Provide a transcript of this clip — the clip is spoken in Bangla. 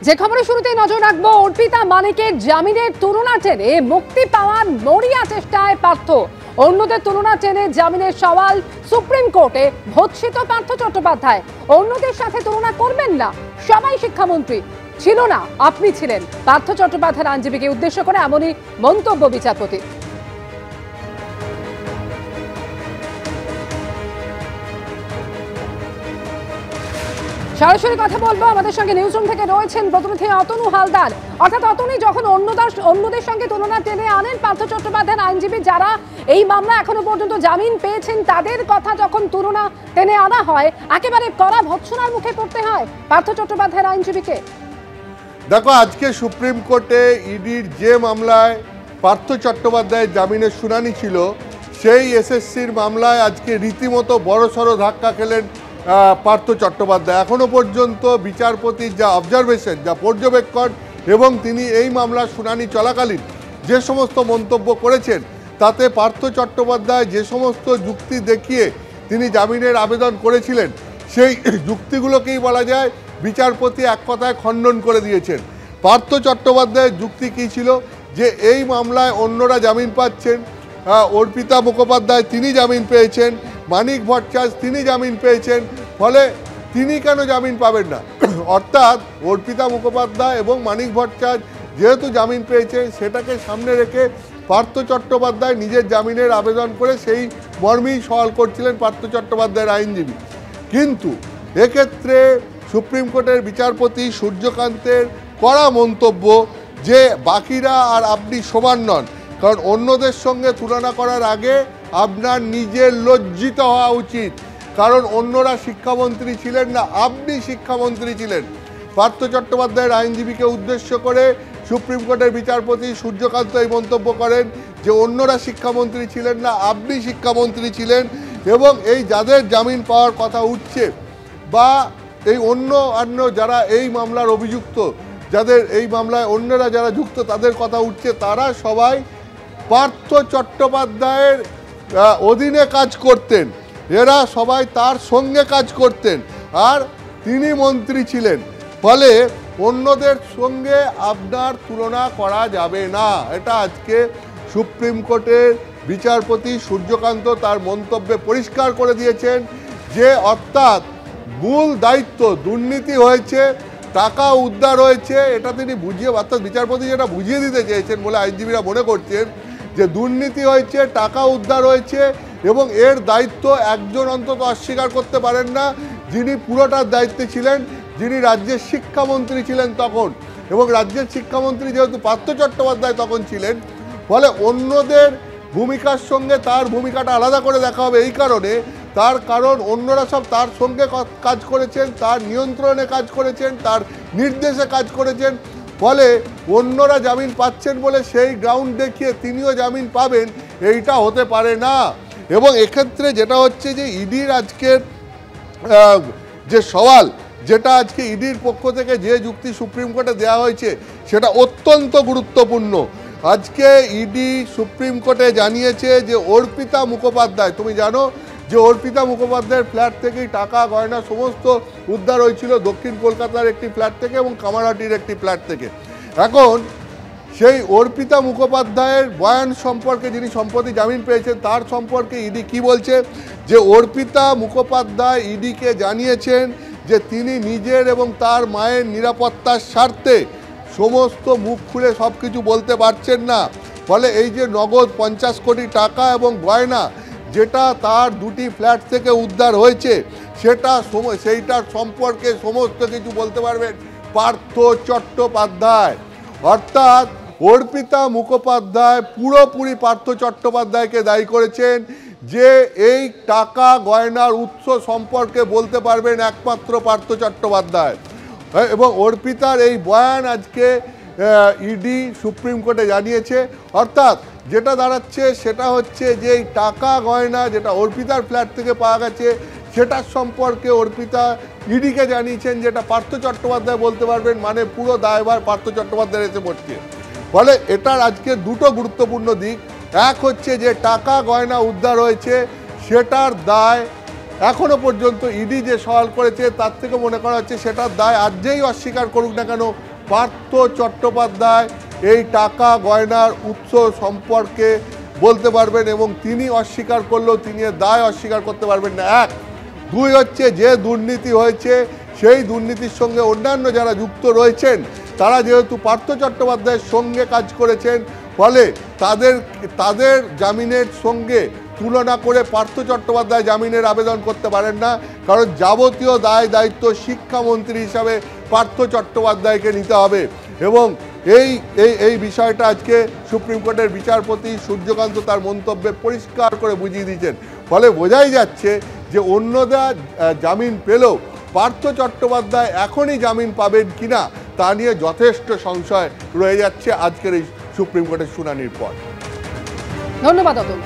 যে খবরের শুরুতেই নজর রাখবো, অর্পিতা মানিকের জামিনের তুলনা টেনে মুক্তি পাওয়ার মরিয়া চেষ্টায় পার্থ। অন্যদের তুলনা টেনে জামিনের সওয়াল সুপ্রিম কোর্টে ভৎসিত পার্থ চট্টোপাধ্যায়। অন্যদের সাথে তুলনা করবেন না, সবাই শিক্ষামন্ত্রী ছিল না, আপনি ছিলেন। পার্থ চট্টোপাধ্যায়ের আইনজীবীকে উদ্দেশ্য করে এমনই মন্তব্য বিচারপতি। সরাসরি কথা বলবো, আমাদের সঙ্গে নিউজরুম থেকে রয়েছেন প্রতিনিধি অতনু হালদার। অর্থাৎ অতনু, যখন অন্যদের সঙ্গে তুলনা টেনে আনেন পার্থ চট্টোপাধ্যায়ের আইনজীবী, যারা এই মামলা এখনো পর্যন্ত জামিন পেয়েছেন, তাদের কথা যখন তুলনা টেনে আনা হয়, একেবারে কড়া ভৎসনার মুখে পড়তে হয় পার্থ চট্টোপাধ্যায়ের আইনজীবীকে। দেখো, আজকে সুপ্রিম কোর্টে ইডির যে মামলায় পার্থ চট্টোপাধ্যায়ের জামিনের শুনানি ছিল, সেই এসএসসির মামলায় আজকে রীতিমতো বড়সড় ধাক্কা খেলেন পার্থ চট্টোপাধ্যায়। এখনো পর্যন্ত বিচারপতির যা অবজারভেশন, যা পর্যবেক্ষণ, এবং তিনি এই মামলার শুনানি চলাকালীন যে সমস্ত মন্তব্য করেছেন, তাতে পার্থ চট্টোপাধ্যায় যে সমস্ত যুক্তি দেখিয়ে তিনি জামিনের আবেদন করেছিলেন, সেই যুক্তিগুলোকেই বলা যায় বিচারপতি এক কথায় খণ্ডন করে দিয়েছেন। পার্থ চট্টোপাধ্যায়ের যুক্তি কী ছিল? যে এই মামলায় অন্যরা জামিন পাচ্ছেন, অর্পিতা মুখোপাধ্যায় তিনি জামিন পেয়েছেন, মানিক ভট্টাচার্য তিনি জামিন পেয়েছেন, ফলে তিনি কেন জামিন পাবেন না? অর্থাৎ অর্পিতা মুখোপাধ্যায় এবং মানিক ভট্টাচার্য যেহেতু জামিন পেয়েছেন, সেটাকে সামনে রেখে পার্থ চট্টোপাধ্যায় নিজের জামিনের আবেদন করে সেই মর্মেই সওয়াল করছিলেন পার্থ চট্টোপাধ্যায়ের আইনজীবী। কিন্তু এক্ষেত্রে সুপ্রিম কোর্টের বিচারপতি সূর্যকান্তের কড়া মন্তব্য যে বাকিরা আর আপনি সমান নন, কারণ অন্যদের সঙ্গে তুলনা করার আগে আপনার নিজের লজ্জিত হওয়া উচিত, কারণ অন্যরা শিক্ষামন্ত্রী ছিলেন না, আপনি শিক্ষামন্ত্রী ছিলেন। পার্থ চট্টোপাধ্যায়ের আইনজীবীকে উদ্দেশ্য করে সুপ্রিম কোর্টের বিচারপতি সূর্যকান্ত এই মন্তব্য করেন যে অন্যরা শিক্ষামন্ত্রী ছিলেন না, আপনি শিক্ষামন্ত্রী ছিলেন। এবং এই যাদের জামিন পাওয়ার কথা উঠছে, বা এই অন্য যারা এই মামলার অভিযুক্ত, যাদের এই মামলায় অন্যরা যারা যুক্ত, তাদের কথা উঠছে, তারা সবাই পার্থ চট্টোপাধ্যায়ের অধীনে কাজ করতেন, এরা সবাই তার সঙ্গে কাজ করতেন, আর তিনি মন্ত্রী ছিলেন। ফলে অন্যদের সঙ্গে আপনার তুলনা করা যাবে না, এটা আজকে সুপ্রিম কোর্টের বিচারপতি সূর্যকান্ত তার মন্তব্যে পরিষ্কার করে দিয়েছেন। যে অর্থাৎ মূল দায়িত্ব, দুর্নীতি হয়েছে, টাকা উদ্ধার হয়েছে, এটা তিনি বুঝিয়ে, অর্থাৎ বিচারপতি যেটা বুঝিয়ে দিতে চেয়েছেন বলে আইনজীবীরা মনে করছেন, যে দুর্নীতি হয়েছে, টাকা উদ্ধার হয়েছে, এবং এর দায়িত্ব একজন অন্তত অস্বীকার করতে পারেন না, যিনি পুরোটার দায়িত্বে ছিলেন, যিনি রাজ্যের শিক্ষামন্ত্রী ছিলেন তখন। এবং রাজ্যের শিক্ষামন্ত্রী যেহেতু পার্থ চট্টোপাধ্যায় তখন ছিলেন, ফলে অন্যদের ভূমিকার সঙ্গে তার ভূমিকাটা আলাদা করে দেখা হবে। এই কারণে, তার কারণ অন্যরা সব তার সঙ্গে কাজ করেছেন, তার নিয়ন্ত্রণে কাজ করেছেন, তার নির্দেশে কাজ করেছেন। ফলে অন্যরা জামিন পাচ্ছেন বলে সেই গ্রাউন্ড দেখিয়ে তিনিও জামিন পাবেন, এইটা হতে পারে না। এবং এক্ষেত্রে যেটা হচ্ছে যে ইডির আজকের যে সওয়াল, যেটা আজকে ইডির পক্ষ থেকে যে যুক্তি সুপ্রিম কোর্টে দেওয়া হয়েছে, সেটা অত্যন্ত গুরুত্বপূর্ণ। আজকে ইডি সুপ্রিম কোর্টে জানিয়েছে যে অর্পিতা মুখোপাধ্যায়, তুমি জানো যে অর্পিতা মুখোপাধ্যায়ের ফ্ল্যাট থেকেই টাকা গয়না সমস্ত উদ্ধার হয়েছিল, দক্ষিণ কলকাতার একটি ফ্ল্যাট থেকে এবং কামারহাটির একটি ফ্ল্যাট থেকে। এখন সেই অর্পিতা মুখোপাধ্যায়ের বয়ান সম্পর্কে, যিনি সম্প্রতি জামিন পেয়েছেন, তার সম্পর্কে ইডি কি বলছে? যে অর্পিতা মুখোপাধ্যায় ইডিকে জানিয়েছেন যে তিনি নিজের এবং তার মায়ের নিরাপত্তার স্বার্থে সমস্ত মুখ খুলে সব কিছু বলতে পারছেন না। ফলে এই যে নগদ 50 কোটি টাকা এবং গয়না যেটা তার দুটি ফ্ল্যাট থেকে উদ্ধার হয়েছে, সেইটার সম্পর্কে সমস্ত কিছু বলতে পারবেন পার্থ চট্টোপাধ্যায়। অর্থাৎ অর্পিতা মুখোপাধ্যায় পুরোপুরি পার্থ চট্টোপাধ্যায়কে দায়ী করেছেন যে এই টাকা গয়নার উৎস সম্পর্কে বলতে পারবেন একমাত্র পার্থ চট্টোপাধ্যায়। এবং অর্পিতার এই বয়ান আজকে ইডি সুপ্রিম কোর্টে জানিয়েছে। অর্থাৎ যেটা দাঁড়াচ্ছে সেটা হচ্ছে যে এই টাকা গয়না যেটা অর্পিতার ফ্ল্যাট থেকে পাওয়া গেছে, সেটার সম্পর্কে অর্পিতা ইডিকে জানিয়েছেন যেটা পার্থ চট্টোপাধ্যায় বলতে পারবেন, মানে পুরো দায়ভার পার্থ চট্টোপাধ্যায়ের এসে পড়ছে। ফলে এটার আজকে দুটো গুরুত্বপূর্ণ দিক। এক হচ্ছে যে টাকা গয়না উদ্ধার হয়েছে, সেটার দায় এখনো পর্যন্ত ইডি যে সওয়াল করেছে তার থেকে মনে করা হচ্ছে সেটার দায় আজ যেই অস্বীকার করুক না কেন, পার্থ চট্টোপাধ্যায় এই টাকা গয়নার উৎস সম্পর্কে বলতে পারবেন এবং তিনি অস্বীকার করলেও তিনি এর দায় অস্বীকার করতে পারবেন না। এক, দুই হচ্ছে যে দুর্নীতি হয়েছে সেই দুর্নীতির সঙ্গে অন্যান্য যারা যুক্ত রয়েছেন তারা যেহেতু পার্থ চট্টোপাধ্যায়ের সঙ্গে কাজ করেছেন, ফলে তাদের জামিনের সঙ্গে তুলনা করে পার্থ চট্টোপাধ্যায় জামিনের আবেদন করতে পারেন না, কারণ যাবতীয় দায় দায়িত্ব শিক্ষামন্ত্রী হিসাবে পার্থ চট্টোপাধ্যায়কে নিতে হবে। এবং এই বিষয়টা আজকে সুপ্রিম কোর্টের বিচারপতি সূর্যকান্ত তার মন্তব্যে পরিষ্কার করে বুঝিয়ে দিয়েছেন। ফলে বোঝাই যাচ্ছে যে অন্যরা জামিন পেলেও পার্থ চট্টোপাধ্যায় এখনই জামিন পাবেন কিনা তা নিয়ে যথেষ্ট সংশয় রয়ে যাচ্ছে আজকের এই সুপ্রিম কোর্টের শুনানির পর। ধন্যবাদ অতুল।